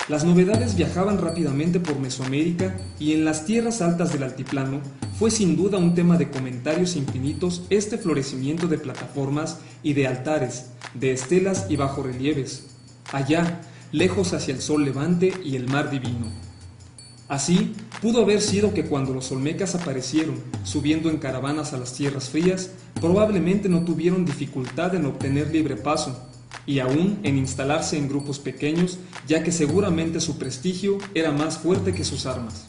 Las novedades viajaban rápidamente por Mesoamérica y en las tierras altas del altiplano fue sin duda un tema de comentarios infinitos este florecimiento de plataformas y de altares, de estelas y bajorrelieves, allá, lejos hacia el sol levante y el mar divino. Así, pudo haber sido que cuando los olmecas aparecieron, subiendo en caravanas a las tierras frías, probablemente no tuvieron dificultad en obtener libre paso, y aún en instalarse en grupos pequeños, ya que seguramente su prestigio era más fuerte que sus armas.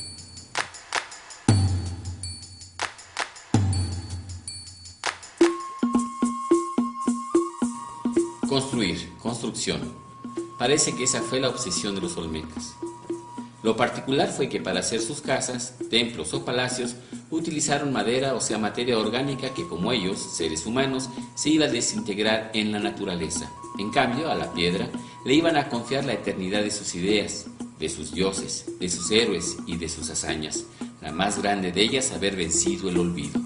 Construcción. Parece que esa fue la obsesión de los olmecas. Lo particular fue que para hacer sus casas, templos o palacios utilizaron madera, o sea, materia orgánica que, como ellos, seres humanos, se iba a desintegrar en la naturaleza. En cambio, a la piedra le iban a confiar la eternidad de sus ideas, de sus dioses, de sus héroes y de sus hazañas, la más grande de ellas haber vencido el olvido.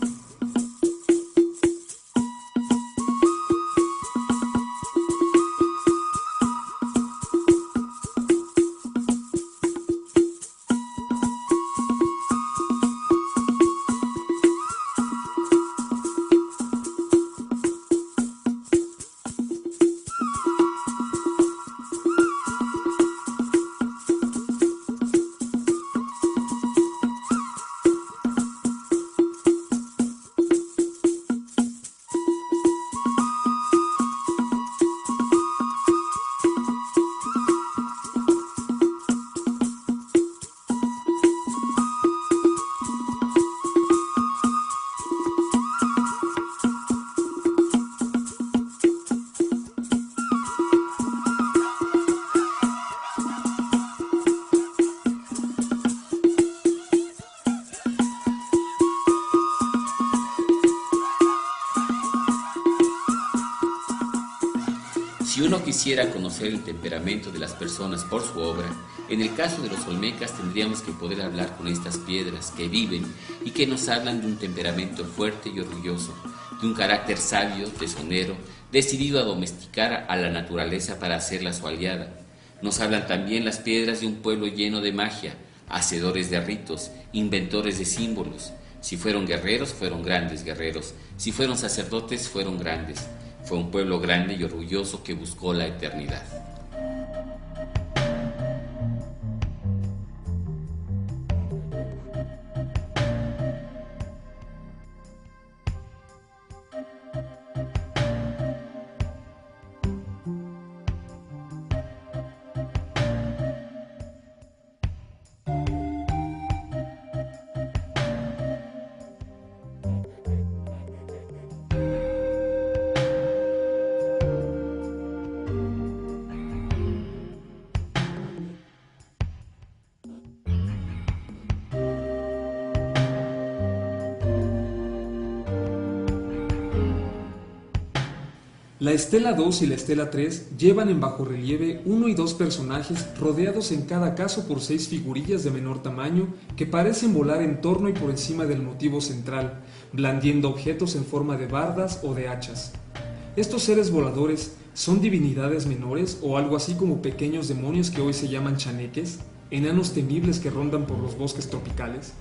Si uno quisiera conocer el temperamento de las personas por su obra, en el caso de los olmecas tendríamos que poder hablar con estas piedras que viven y que nos hablan de un temperamento fuerte y orgulloso, de un carácter sabio, tesonero, decidido a domesticar a la naturaleza para hacerla su aliada. Nos hablan también las piedras de un pueblo lleno de magia, hacedores de ritos, inventores de símbolos. Si fueron guerreros, fueron grandes guerreros. Si fueron sacerdotes, fueron grandes. Fue un pueblo grande y orgulloso que buscó la eternidad. La estela 2 y la estela 3 llevan en bajorrelieve 1 y 2 personajes rodeados en cada caso por 6 figurillas de menor tamaño que parecen volar en torno y por encima del motivo central, blandiendo objetos en forma de bardas o de hachas. Estos seres voladores son divinidades menores o algo así como pequeños demonios que hoy se llaman chaneques, enanos temibles que rondan por los bosques tropicales.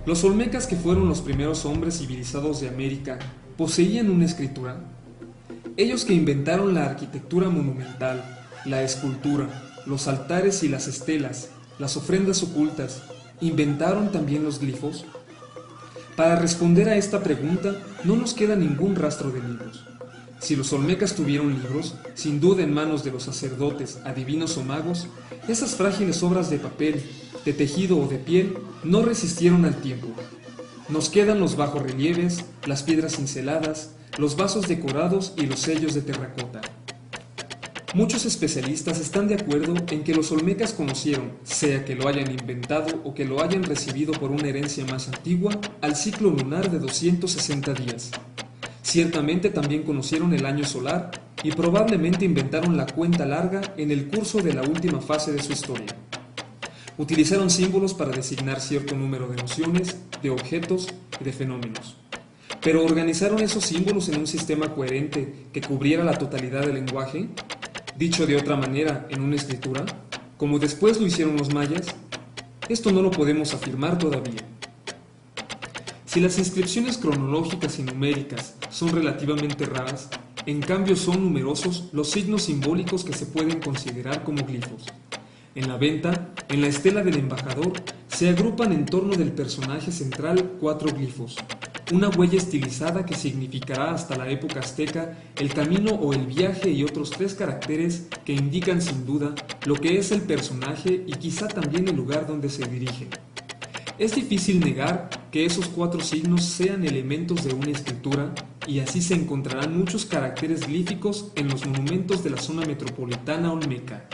Los olmecas, que fueron los primeros hombres civilizados de América, poseían una escritura. Ellos que inventaron la arquitectura monumental, la escultura, los altares y las estelas, las ofrendas ocultas, ¿inventaron también los glifos? Para responder a esta pregunta no nos queda ningún rastro de libros. Si los olmecas tuvieron libros, sin duda en manos de los sacerdotes, adivinos o magos, esas frágiles obras de papel, de tejido o de piel no resistieron al tiempo. Nos quedan los bajorrelieves, las piedras cinceladas, los vasos decorados y los sellos de terracota. Muchos especialistas están de acuerdo en que los olmecas conocieron, sea que lo hayan inventado o que lo hayan recibido por una herencia más antigua, al ciclo lunar de 260 días. Ciertamente también conocieron el año solar y probablemente inventaron la cuenta larga en el curso de la última fase de su historia. Utilizaron símbolos para designar cierto número de nociones, de objetos y de fenómenos. Pero ¿organizaron esos símbolos en un sistema coherente que cubriera la totalidad del lenguaje? Dicho de otra manera, en una escritura, como después lo hicieron los mayas. Esto no lo podemos afirmar todavía. Si las inscripciones cronológicas y numéricas son relativamente raras, en cambio son numerosos los signos simbólicos que se pueden considerar como glifos. En la venta, en la estela del embajador, se agrupan en torno del personaje central 4 glifos, una huella estilizada que significará hasta la época azteca el camino o el viaje y otros 3 caracteres que indican sin duda lo que es el personaje y quizá también el lugar donde se dirige. Es difícil negar que esos 4 signos sean elementos de una escritura y así se encontrarán muchos caracteres glíficos en los monumentos de la zona metropolitana olmeca.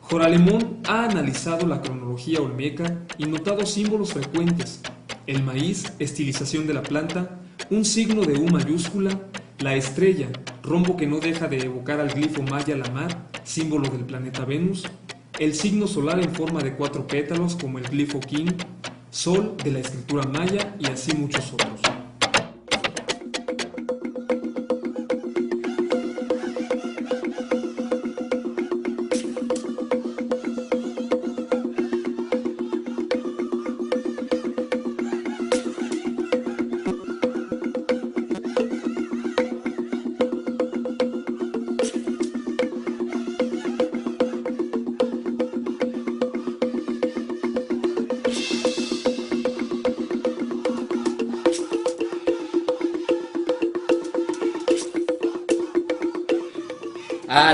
Joralemón ha analizado la cronología olmeca y notado símbolos frecuentes: el maíz, estilización de la planta, un signo de U mayúscula, la estrella, rombo que no deja de evocar al glifo maya la mar, símbolo del planeta Venus, el signo solar en forma de 4 pétalos como el glifo Kin, sol de la escritura maya y así muchos otros.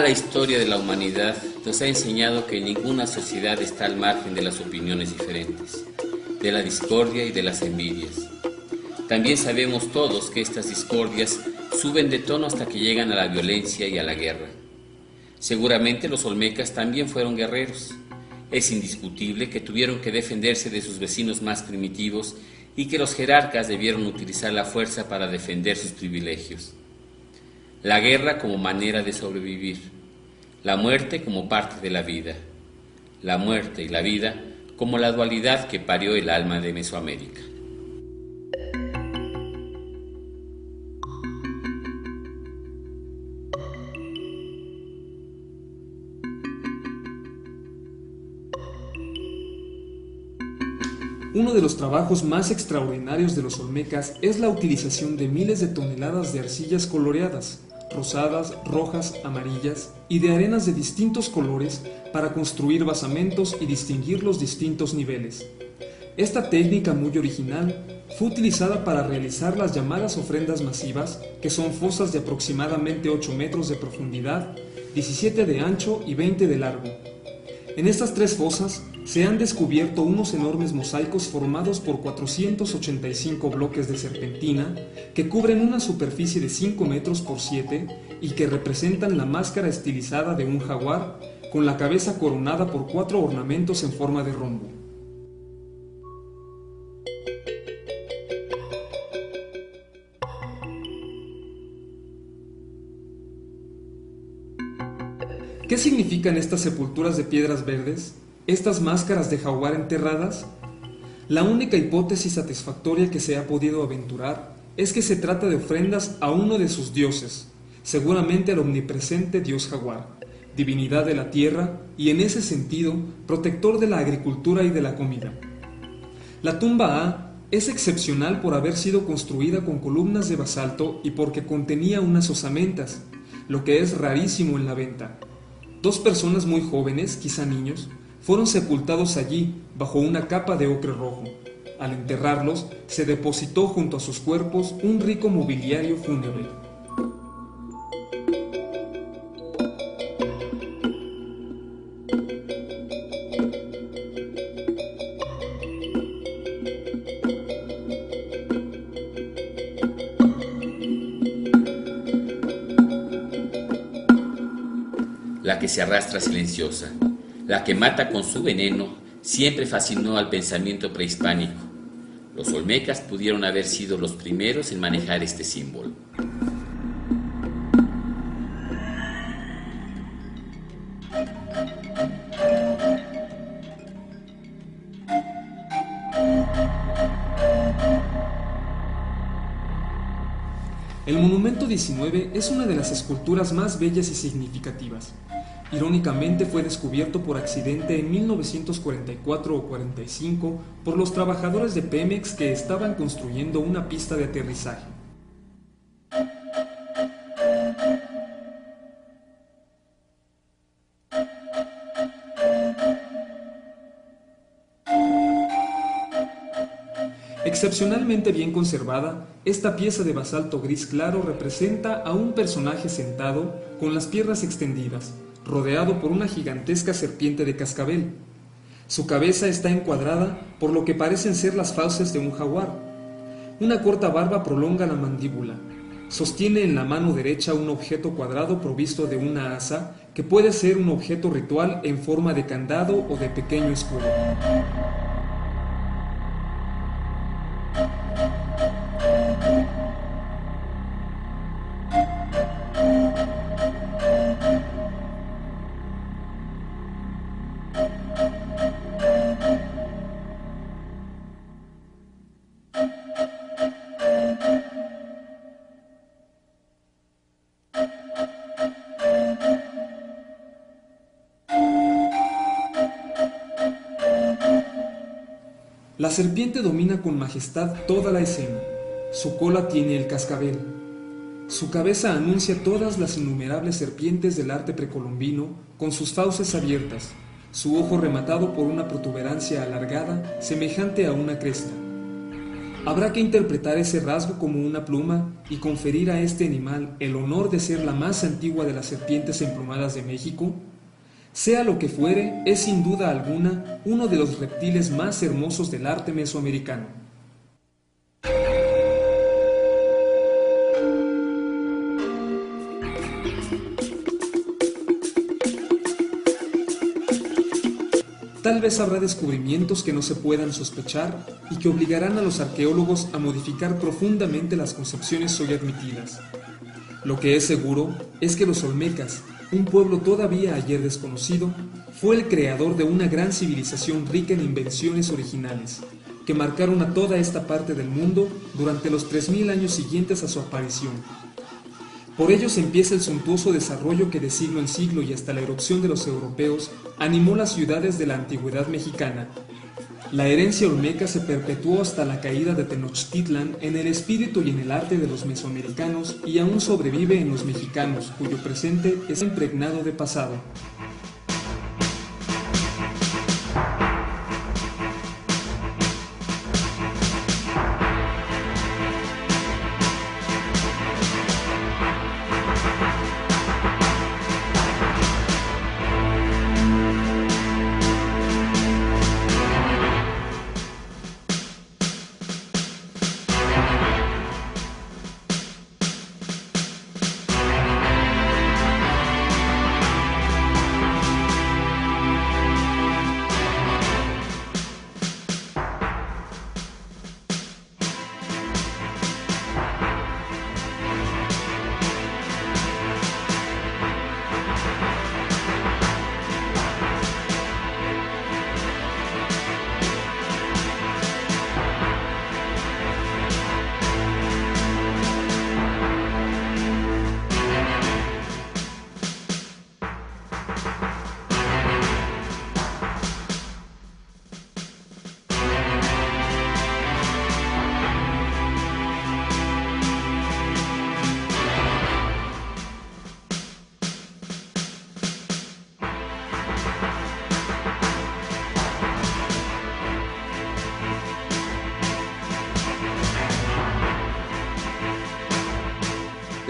La historia de la humanidad nos ha enseñado que ninguna sociedad está al margen de las opiniones diferentes, de la discordia y de las envidias. También sabemos todos que estas discordias suben de tono hasta que llegan a la violencia y a la guerra. Seguramente los olmecas también fueron guerreros. Es indiscutible que tuvieron que defenderse de sus vecinos más primitivos y que los jerarcas debieron utilizar la fuerza para defender sus privilegios. La guerra como manera de sobrevivir, la muerte como parte de la vida, la muerte y la vida como la dualidad que parió el alma de Mesoamérica. Uno de los trabajos más extraordinarios de los olmecas es la utilización de miles de toneladas de arcillas coloreadas, rosadas, rojas, amarillas y de arenas de distintos colores para construir basamentos y distinguir los distintos niveles. Esta técnica muy original fue utilizada para realizar las llamadas ofrendas masivas, que son fosas de aproximadamente 8 metros de profundidad, 17 de ancho y 20 de largo. En estas 3 fosas se han descubierto unos enormes mosaicos formados por 485 bloques de serpentina que cubren una superficie de 5 metros por 7 y que representan la máscara estilizada de un jaguar con la cabeza coronada por 4 ornamentos en forma de rombo. ¿Qué significan estas sepulturas de piedras verdes? ¿Estas máscaras de jaguar enterradas? La única hipótesis satisfactoria que se ha podido aventurar es que se trata de ofrendas a uno de sus dioses, seguramente al omnipresente dios jaguar, divinidad de la tierra y en ese sentido protector de la agricultura y de la comida. La tumba A es excepcional por haber sido construida con columnas de basalto y porque contenía unas osamentas, lo que es rarísimo en la venta. 2 personas muy jóvenes, quizá niños, fueron sepultados allí bajo una capa de ocre rojo. Al enterrarlos, se depositó junto a sus cuerpos un rico mobiliario fúnebre. La que se arrastra silenciosa, la que mata con su veneno, siempre fascinó al pensamiento prehispánico. Los olmecas pudieron haber sido los primeros en manejar este símbolo. El monumento 19 es una de las esculturas más bellas y significativas. Irónicamente fue descubierto por accidente en 1944 o 45 por los trabajadores de Pemex que estaban construyendo una pista de aterrizaje. Excepcionalmente bien conservada, esta pieza de basalto gris claro representa a un personaje sentado con las piernas extendidas, rodeado por una gigantesca serpiente de cascabel. Su cabeza está encuadrada por lo que parecen ser las fauces de un jaguar. Una corta barba prolonga la mandíbula. Sostiene en la mano derecha un objeto cuadrado provisto de una asa que puede ser un objeto ritual en forma de candado o de pequeño escudo. La serpiente domina con majestad toda la escena. Su cola tiene el cascabel. Su cabeza anuncia todas las innumerables serpientes del arte precolombino con sus fauces abiertas, su ojo rematado por una protuberancia alargada semejante a una cresta. Habrá que interpretar ese rasgo como una pluma y conferir a este animal el honor de ser la más antigua de las serpientes emplumadas de México. Sea lo que fuere, es sin duda alguna uno de los reptiles más hermosos del arte mesoamericano. Tal vez habrá descubrimientos que no se puedan sospechar y que obligarán a los arqueólogos a modificar profundamente las concepciones hoy admitidas. Lo que es seguro es que los olmecas, un pueblo todavía ayer desconocido, fue el creador de una gran civilización rica en invenciones originales, que marcaron a toda esta parte del mundo durante los 3000 años siguientes a su aparición. Por ellos empieza el suntuoso desarrollo que de siglo en siglo y hasta la erupción de los europeos animó las ciudades de la antigüedad mexicana. La herencia olmeca se perpetuó hasta la caída de Tenochtitlan en el espíritu y en el arte de los mesoamericanos y aún sobrevive en los mexicanos, cuyo presente es impregnado de pasado.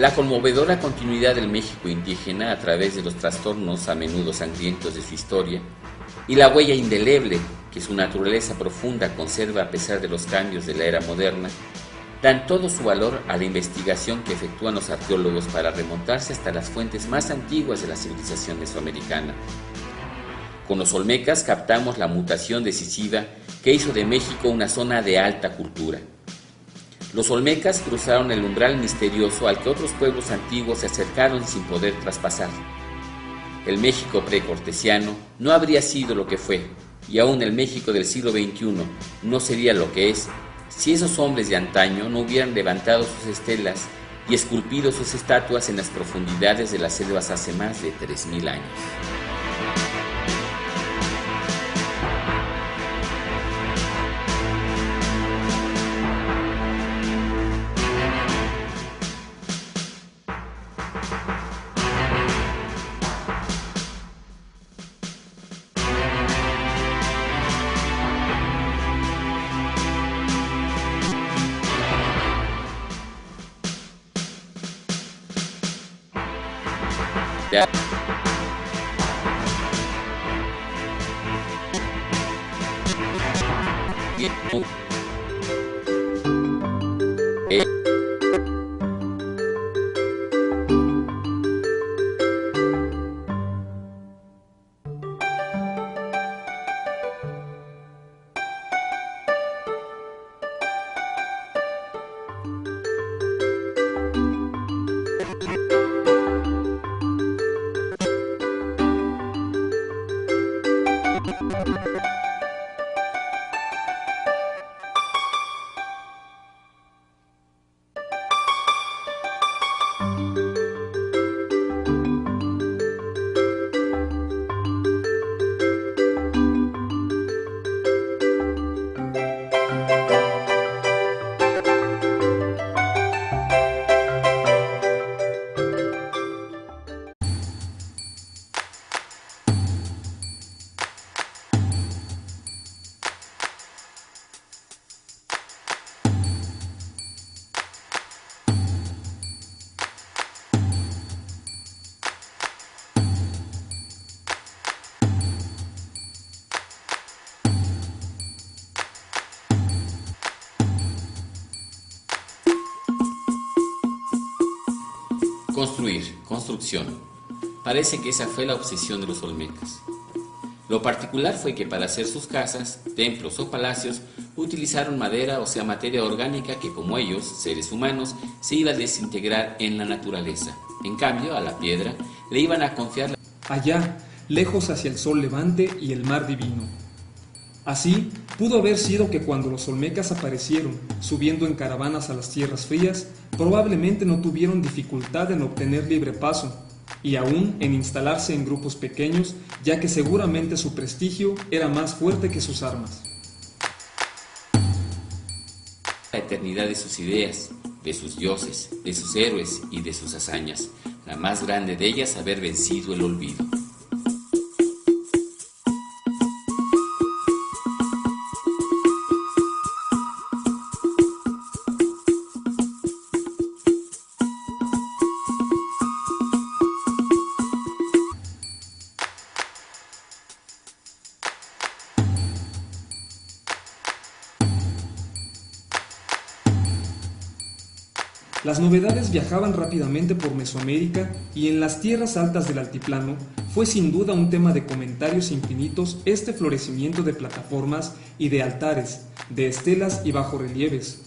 La conmovedora continuidad del México indígena a través de los trastornos a menudo sangrientos de su historia y la huella indeleble que su naturaleza profunda conserva a pesar de los cambios de la era moderna, dan todo su valor a la investigación que efectúan los arqueólogos para remontarse hasta las fuentes más antiguas de la civilización mesoamericana. Con los olmecas captamos la mutación decisiva que hizo de México una zona de alta cultura. Los olmecas cruzaron el umbral misterioso al que otros pueblos antiguos se acercaron sin poder traspasar. El México precortesiano no habría sido lo que fue, y aún el México del siglo XXI no sería lo que es, si esos hombres de antaño no hubieran levantado sus estelas y esculpido sus estatuas en las profundidades de las selvas hace más de 3000 años. Construcción. Parece que esa fue la obsesión de los olmecas. Lo particular fue que para hacer sus casas, templos o palacios utilizaron madera, o sea, materia orgánica que, como ellos, seres humanos, se iba a desintegrar en la naturaleza. En cambio, a la piedra le iban a confiar allá, lejos hacia el sol levante y el mar divino. Así, pudo haber sido que cuando los olmecas aparecieron, subiendo en caravanas a las tierras frías, probablemente no tuvieron dificultad en obtener libre paso, y aún en instalarse en grupos pequeños, ya que seguramente su prestigio era más fuerte que sus armas. La eternidad de sus ideas, de sus dioses, de sus héroes y de sus hazañas, la más grande de ellas haber vencido el olvido. Las novedades viajaban rápidamente por Mesoamérica y en las tierras altas del altiplano fue sin duda un tema de comentarios infinitos este florecimiento de plataformas y de altares, de estelas y bajorrelieves.